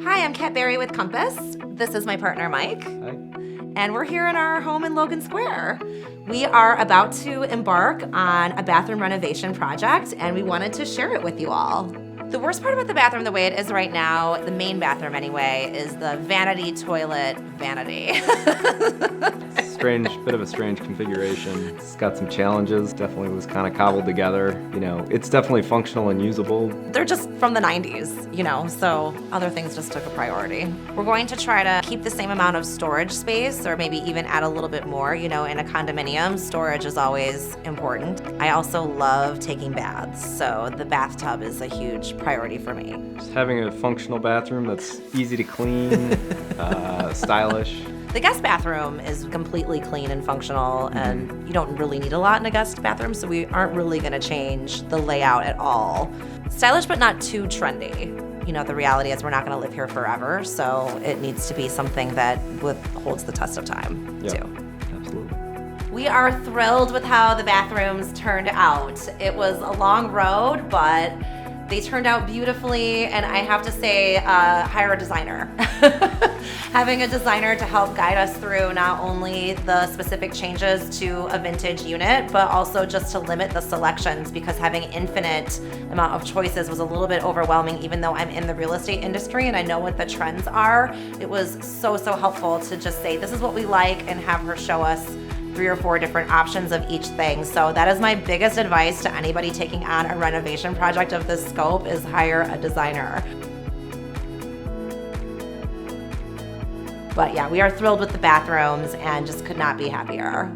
Hi, I'm Kat Berry with Compass. This is my partner, Mike. Hi. And we're here in our home in Logan Square. We are about to embark on a bathroom renovation project, and we wanted to share it with you all. The worst part about the bathroom the way it is right now, the main bathroom anyway, is the vanity toilet vanity. Bit of a strange configuration. It's got some challenges, definitely was kind of cobbled together. It's definitely functional and usable. They're just from the 90s, so other things just took a priority. We're going to try to keep the same amount of storage space or maybe even add a little bit more. In a condominium, storage is always important. I also love taking baths, so the bathtub is a huge priority for me. Just having a functional bathroom that's easy to clean, stylish. The guest bathroom is completely clean and functional, and you don't really need a lot in a guest bathroom, so we aren't really gonna change the layout at all. Stylish, but not too trendy. The reality is we're not gonna live here forever, so it needs to be something that holds the test of time, too. Absolutely. We are thrilled with how the bathrooms turned out. It was a long road, but they turned out beautifully, and I have to say, hire a designer. Having a designer to help guide us through not only the specific changes to a vintage unit, but also just to limit the selections, because having infinite amount of choices was a little bit overwhelming, even though I'm in the real estate industry and I know what the trends are. It was so helpful to just say, this is what we like, and have her show us 3 or 4 different options of each thing. So that is my biggest advice to anybody taking on a renovation project of this scope, is hire a designer. But yeah, we are thrilled with the bathrooms and just could not be happier.